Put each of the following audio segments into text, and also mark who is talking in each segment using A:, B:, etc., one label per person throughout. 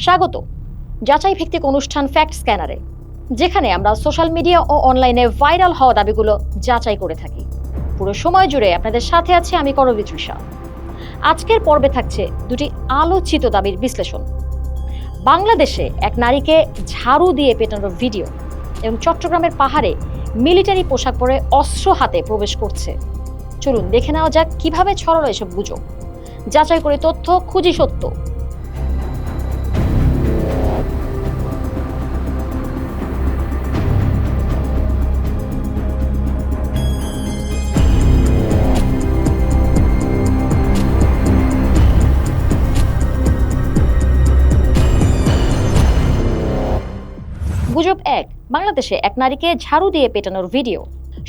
A: স্বাগত যাচাই ভিত্তিক অনুষ্ঠান ফ্যাক্ট স্ক্যানারে, যেখানে আমরা সোশ্যাল মিডিয়া ও অনলাইনে ভাইরাল হওয়া দাবিগুলো যাচাই করে থাকি। পুরো সময় জুড়ে আপনাদের সাথে আছি আমি করবী তৃষা। আজকের পর্বে থাকছে দুটি আলোচিত দাবির বিশ্লেষণ। বাংলাদেশে এক নারীকে ঝাড়ু দিয়ে পেটানোর ভিডিও এবং চট্টগ্রামের পাহাড়ে মিলিটারি পোশাক পরে অস্ত্র হাতে প্রবেশ করছে। চলুন দেখে নেওয়া যাক কিভাবে ছড়ালো এসব গুজব। যাচাই করে তথ্য, খুঁজি সত্য। গুজব এক, বাংলাদেশে এক নারীকে ঝাড়ু দিয়ে পেটানোর ভিডিও।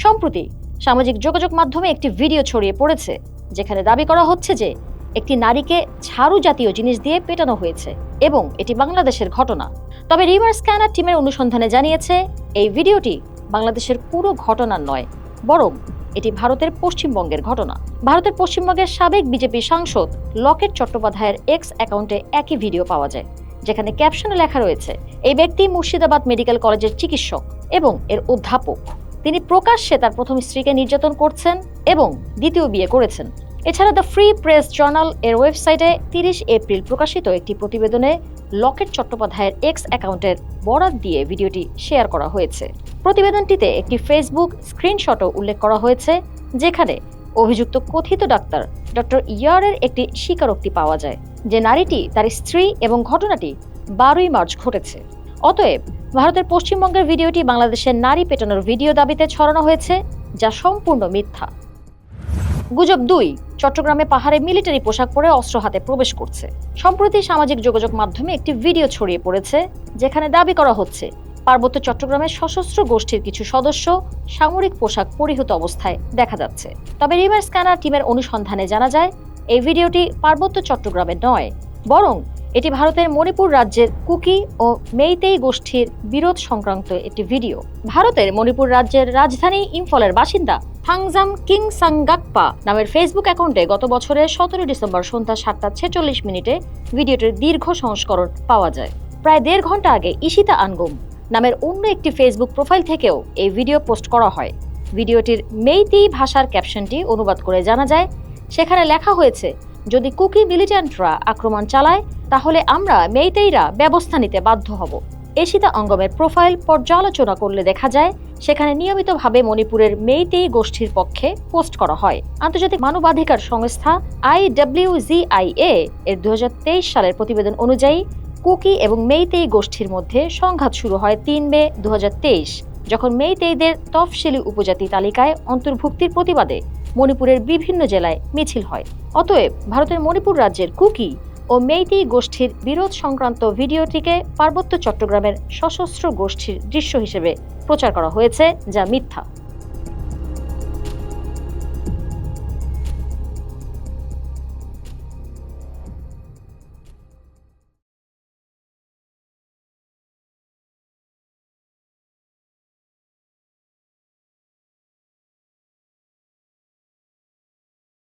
A: সম্প্রতি সামাজিক যোগাযোগ মাধ্যমে একটি ভিডিও ছড়িয়ে পড়েছে, যেখানে দাবি করা হচ্ছে যে একটি নারীকে ঝাড়ু জাতীয় জিনিস দিয়ে পেটানো হয়েছে এবং এটি বাংলাদেশের ঘটনা। তবে রিভার স্ক্যানার টিমের অনুসন্ধানে জানিয়েছে এই ভিডিওটি বাংলাদেশের পুরো ঘটনা নয়, বরং এটি ভারতের পশ্চিমবঙ্গের ঘটনা। ভারতের পশ্চিমবঙ্গের সাবেক বিজেপি সাংসদ লকেট চট্টোপাধ্যায়ের এক্স অ্যাকাউন্টে একই ভিডিও পাওয়া যায়, যেখানে ক্যাপশনে লেখা রয়েছে, এই ব্যক্তি মুর্শিদাবাদ মেডিকেল কলেজের চিকিৎসক এবং এর অধ্যাপক। তিনি প্রকাশ্যে তার প্রথম স্ত্রীকে নির্যাতন করছেন এবং দ্বিতীয় বিয়ে করেছেন। এছাড়া দ্য ফ্রি প্রেস জার্নাল এর ওয়েবসাইটে 30 এপ্রিল প্রকাশিত একটি প্রতিবেদনে লকেট চট্টোপাধ্যায়ের এক্স অ্যাকাউন্টের বরাত দিয়ে ভিডিওটি শেয়ার করা হয়েছে। প্রতিবেদনটিতে একটি ফেসবুক স্ক্রিনশটও উল্লেখ করা হয়েছে, যেখানে অভিযুক্ত কথিত ডক্টর ইয়ারের একটি স্বীকারোক্তি পাওয়া যায় যে নারীটি তার স্ত্রী এবং ঘটনাটি 12ই মার্চ ঘটেছে। অতএব ভারতের পশ্চিমবঙ্গের ভিডিওটি বাংলাদেশের নারী পেটানোর ভিডিও দাবিতে ছড়ানো হয়েছে, যা সম্পূর্ণ মিথ্যা। গুজব দুই, চট্টগ্রামে পাহাড়ে মিলিটারি পোশাক পরে অস্ত্র হাতে প্রবেশ করছে। সম্প্রতি সামাজিক যোগাযোগ মাধ্যমে একটি ভিডিও ছড়িয়ে পড়েছে, যেখানে দাবি করা হচ্ছে পার্বত্য চট্টগ্রামের সশস্ত্র গোষ্ঠীর কিছু সদস্য সামরিক পোশাক পরিহিত অবস্থায় দেখা যাচ্ছে। তবে রিভার স্ক্যানার টিমের অনুসন্ধানে জানা যায় এই ভিডিওটি পার্বত্য চট্টগ্রামের নয়, বরং এটি ভারতের মণিপুর রাজ্যের কুকি ও মেইতেই গোষ্ঠীর বিরোধ সংক্রান্ত একটি ভিডিও। ভারতের মণিপুর রাজ্যের রাজধানী ইম্ফলের বাসিন্দা থাংজাম কিংসাংগাকপা নামের ফেসবুক অ্যাকাউন্টে গত বছরের 17 ডিসেম্বর সন্ধ্যা 7:46 দীর্ঘ সংস্করণ পাওয়া যায়। প্রায় 1.5 ঘন্টা আগে ইশিতা আনগুম নামের অন্য একটি ফেসবুক প্রোফাইল থেকেও এই ভিডিও পোস্ট করা হয়। ভিডিওটির মেইতেই ভাষার ক্যাপশনটি অনুবাদ করে জানা যায়, সেখানে লেখা হয়েছে, যদি কুকি মিলিট্যান্টরা আক্রমণ চালায় তাহলে আমরা মেইতেইরা ব্যবস্থা নিতে বাধ্য হব। ইশিতা আনগুমের প্রোফাইল পর্যালোচনা করলে দেখা যায় সেখানে নিয়মিতভাবে মণিপুরের মেইতেই গোষ্ঠীর পক্ষে পোস্ট করা হয়। আন্তর্জাতিক মানবাধিকার সংস্থা IWGIA এর 2023 সালের প্রতিবেদন অনুযায়ী কুকি এবং মেইতেই গোষ্ঠীর মধ্যে সংঘাত শুরু হয় 3 মে 2023, যখন মেইতেইদের তফসিলি উপজাতি তালিকায় অন্তর্ভুক্তির প্রতিবাদে মণিপুরের বিভিন্ন জেলায় মিছিল হয়। অতএব ভারতের মণিপুর রাজ্যের কুকি ও মেইতেই গোষ্ঠীর বিরোধ সংক্রান্ত ভিডিওটিকে পার্বত্য চট্টগ্রামের সশস্ত্র গোষ্ঠীর দৃশ্য হিসেবে প্রচার করা হয়েছে, যা মিথ্যা।